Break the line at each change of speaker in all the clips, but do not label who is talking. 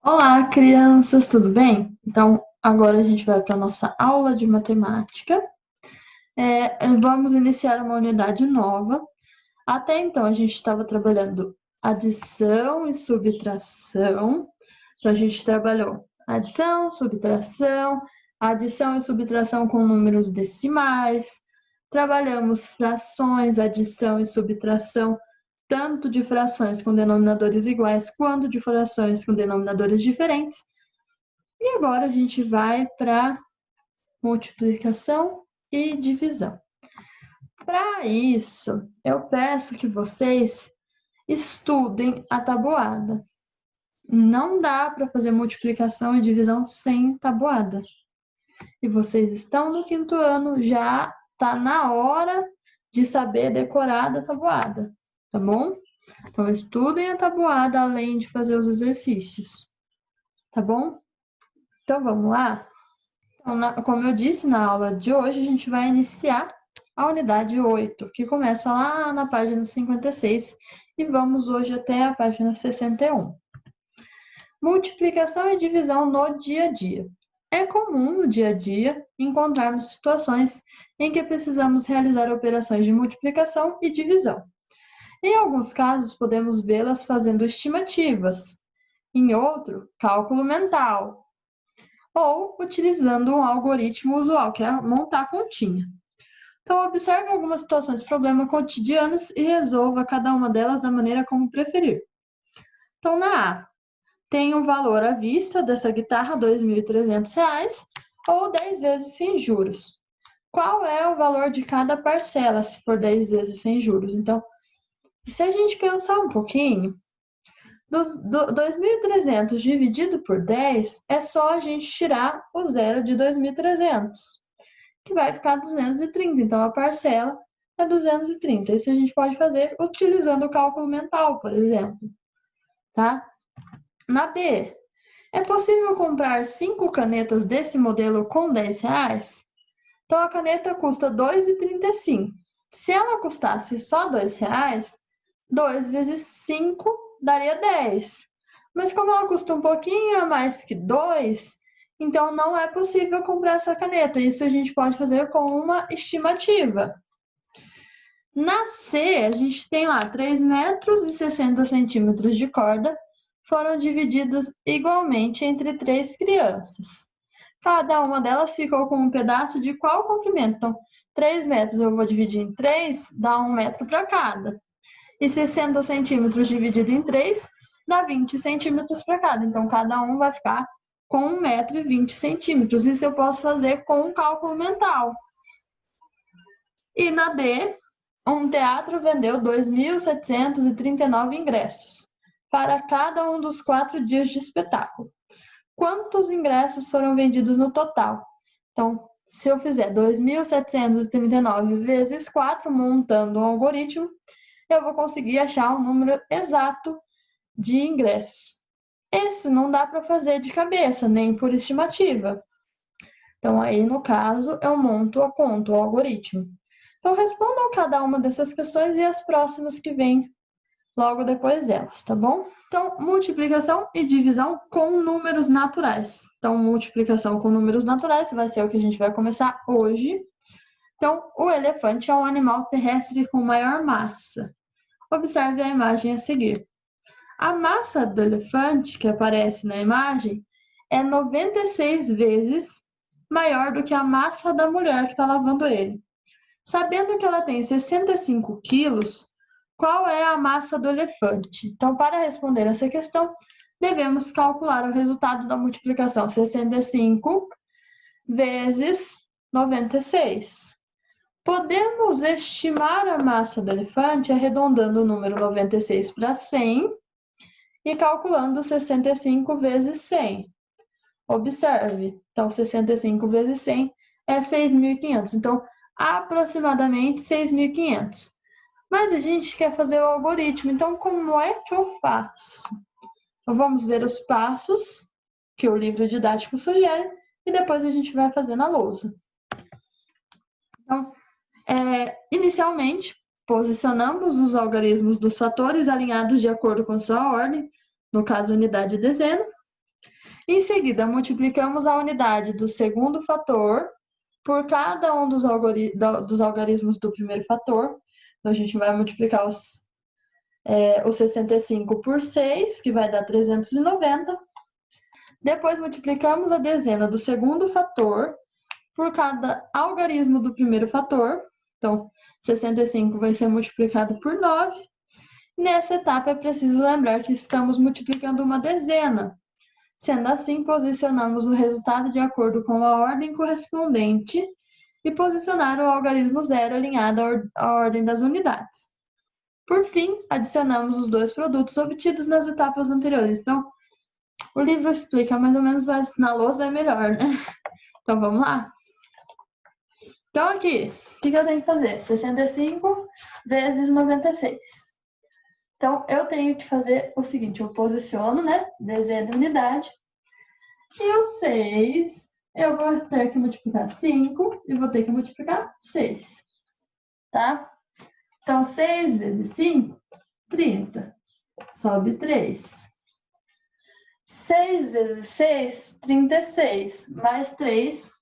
Olá, crianças, tudo bem? Então, agora a gente vai para a nossa aula de matemática. Vamos iniciar uma unidade nova. Até então, a gente estava trabalhando adição e subtração. Então, a gente trabalhou adição e subtração com números decimais. Trabalhamos frações, adição e subtração tanto de frações com denominadores iguais quanto de frações com denominadores diferentes. E agora a gente vai para multiplicação e divisão. Para isso, eu peço que vocês estudem a tabuada. Não dá para fazer multiplicação e divisão sem tabuada. E vocês estão no quinto ano, já está na hora de saber decorar a tabuada, tá bom? Então, estudem a tabuada além de fazer os exercícios, tá bom? Então, vamos lá? Então, como eu disse na aula de hoje, a gente vai iniciar a unidade 8, que começa lá na página 56 e vamos hoje até a página 61. Multiplicação e divisão no dia a dia. É comum no dia a dia encontrarmos situações em que precisamos realizar operações de multiplicação e divisão. Em alguns casos, podemos vê-las fazendo estimativas, em outro, cálculo mental, ou utilizando um algoritmo usual, que é montar a continha. Então, observe algumas situações problema cotidianas e resolva cada uma delas da maneira como preferir. Então, na A, tem um valor à vista dessa guitarra, R$ 2.300, ou 10 vezes sem juros. Qual é o valor de cada parcela, se for 10 vezes sem juros? Então, se a gente pensar um pouquinho, 2.300 dividido por 10, é só a gente tirar o zero de 2.300, que vai ficar 230. Então, a parcela é 230. Isso a gente pode fazer utilizando o cálculo mental, por exemplo. Tá? Na B, é possível comprar 5 canetas desse modelo com R$ 10? Então, a caneta custa R$ 2,35. Se ela custasse só R$ 2, 2 vezes 5 daria 10. Mas como ela custa um pouquinho a mais que 2, então não é possível comprar essa caneta. Isso a gente pode fazer com uma estimativa. Na C, a gente tem lá 3 metros e 60 centímetros de corda, foram divididos igualmente entre 3 crianças. Cada uma delas ficou com um pedaço de qual comprimento? Então, 3 metros eu vou dividir em 3, dá 1 metro para cada. E 60 centímetros dividido em 3 dá 20 centímetros para cada. Então, cada um vai ficar com 1 metro e 20 centímetros. Isso eu posso fazer com um cálculo mental. E na D, um teatro vendeu 2.739 ingressos para cada um dos 4 dias de espetáculo. Quantos ingressos foram vendidos no total? Então, se eu fizer 2.739 vezes 4, montando um algoritmo, eu vou conseguir achar o número exato de ingressos. Esse não dá para fazer de cabeça, nem por estimativa. Então, aí, no caso, eu monto a conta, o algoritmo. Então, respondam cada uma dessas questões e as próximas que vêm logo depois delas, tá bom? Então, multiplicação e divisão com números naturais. Então, multiplicação com números naturais vai ser o que a gente vai começar hoje. Então, o elefante é um animal terrestre com maior massa. Observe a imagem a seguir. A massa do elefante, que aparece na imagem, é 96 vezes maior do que a massa da mulher que está lavando ele. Sabendo que ela tem 65 quilos, qual é a massa do elefante? Então, para responder essa questão, devemos calcular o resultado da multiplicação 65 vezes 96. Podemos estimar a massa do elefante arredondando o número 96 para 100 e calculando 65 vezes 100. Observe, então 65 vezes 100 é 6.500. Então, aproximadamente 6.500. Mas a gente quer fazer o algoritmo, então como é que eu faço? Então, vamos ver os passos que o livro didático sugere e depois a gente vai fazer na lousa. Então, inicialmente, posicionamos os algarismos dos fatores alinhados de acordo com sua ordem, no caso, unidade e dezena. Em seguida, multiplicamos a unidade do segundo fator por cada um dos algarismos do primeiro fator. Então, a gente vai multiplicar os 65 por 6, que vai dar 390. Depois, multiplicamos a dezena do segundo fator por cada algarismo do primeiro fator. Então, 65 vai ser multiplicado por 9. Nessa etapa, é preciso lembrar que estamos multiplicando uma dezena. Sendo assim, posicionamos o resultado de acordo com a ordem correspondente e posicionar o algarismo zero alinhado à ordem das unidades. Por fim, adicionamos os dois produtos obtidos nas etapas anteriores. Então, o livro explica mais ou menos, mas na lousa é melhor, né? Então, vamos lá? Então, aqui, o que eu tenho que fazer? 65 vezes 96. Então, eu tenho que fazer o seguinte, eu posiciono, né, dezena e unidade, e o 6, eu vou ter que multiplicar 5 e vou ter que multiplicar 6, tá? Então, 6 vezes 5, 30, sobe 3. 6 vezes 6, 36, mais 3,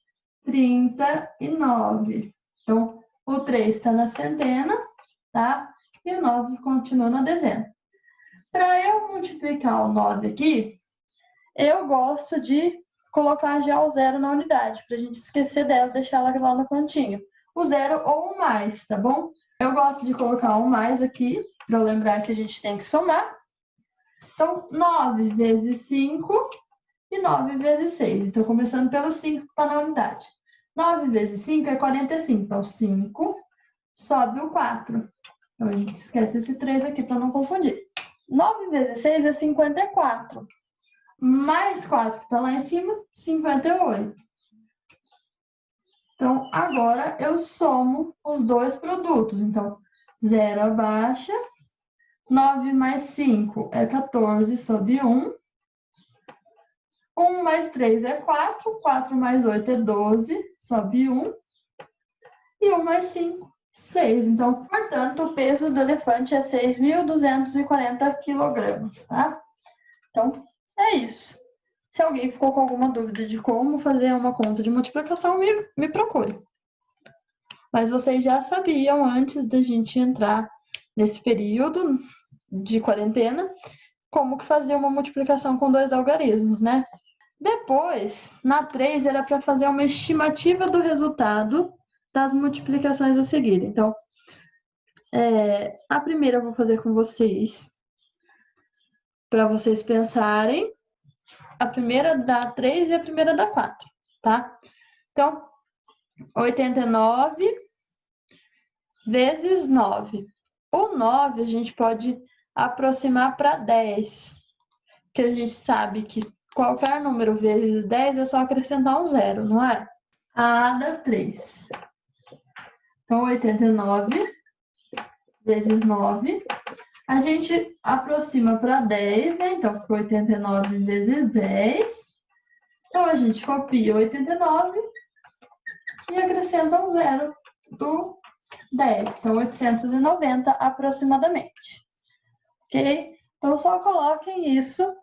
39. Então, o 3 está na centena, tá? E o 9 continua na dezena. Para eu multiplicar o 9 aqui, eu gosto de colocar já o zero na unidade, para a gente esquecer dela, deixar ela lá no cantinho. O zero ou o mais, tá bom? Eu gosto de colocar um mais aqui, para lembrar que a gente tem que somar. Então, 9 vezes 5 e 9 vezes 6. Então, começando pelo 5 que está na unidade. 9 vezes 5 é 45. Então, 5 sobe o 4. Então, a gente esquece esse 3 aqui para não confundir. 9 vezes 6 é 54. Mais 4 que está lá em cima, 58. Então, agora eu somo os dois produtos. Então, 0 abaixa. 9 mais 5 é 14, sobe 1. 1 mais 3 é 4. 4 mais 8 é 12, sobe 1. E 1 mais 5, 6. Então, portanto, o peso do elefante é 6.240 quilogramas, tá? Então, é isso. Se alguém ficou com alguma dúvida de como fazer uma conta de multiplicação, me procure. Mas vocês já sabiam, antes da gente entrar nesse período de quarentena, como que fazer uma multiplicação com dois algarismos, né? Depois, na 3, era para fazer uma estimativa do resultado das multiplicações a seguir. Então, a primeira eu vou fazer com vocês, para vocês pensarem. A primeira dá 3 e a primeira dá 4, tá? Então, 89 vezes 9. O 9 a gente pode aproximar para 10, porque a gente sabe que qualquer número vezes 10 é só acrescentar um zero, não é? A dá 3. Então, 89 vezes 9. A gente aproxima para 10, né? Então, ficou 89 vezes 10. Então, a gente copia 89 e acrescenta um zero do 10. Então, 890 aproximadamente. Ok? Então, só coloquem isso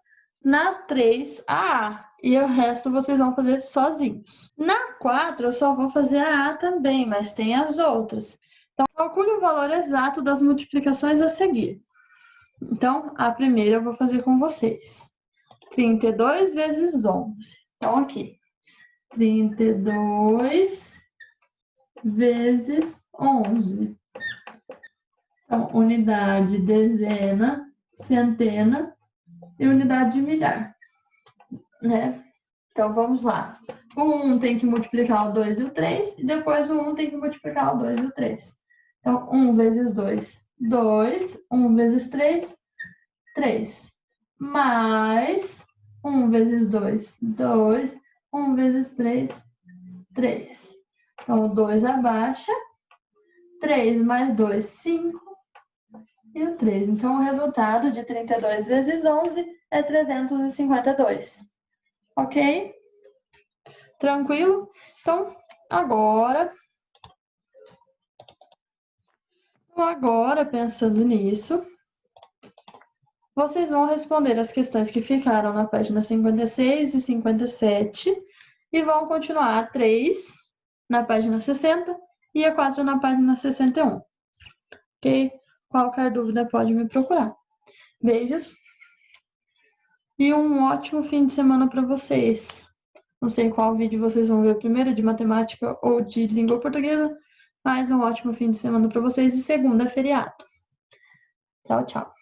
na 3A e o resto vocês vão fazer sozinhos. Na 4, eu só vou fazer a A também, mas tem as outras. Então, calcule o valor exato das multiplicações a seguir. Então, a primeira eu vou fazer com vocês. 32 vezes 11. Então, aqui. 32 vezes 11. Então, unidade, dezena, centena e unidade de milhar, né? Então, vamos lá. O 1 tem que multiplicar o 2 e o 3, e depois o 1 tem que multiplicar o 2 e o 3. Então, 1 vezes 2, 2. 1 vezes 3, 3. Mais 1 vezes 2, 2. 1 vezes 3, 3. Então, o 2 abaixa. 3 mais 2, 5. E o 3. Então, o resultado de 32 vezes 11 é 352. Ok? Tranquilo? Então, agora, pensando nisso, Vocês vão responder as questões que ficaram na página 56 e 57 e vão continuar a 3 na página 60 e a 4 na página 61. Ok? Qualquer dúvida pode me procurar. Beijos e um ótimo fim de semana para vocês. Não sei qual vídeo vocês vão ver primeiro, de matemática ou de língua portuguesa, mas um ótimo fim de semana para vocês e segunda é feriado. Tchau, tchau.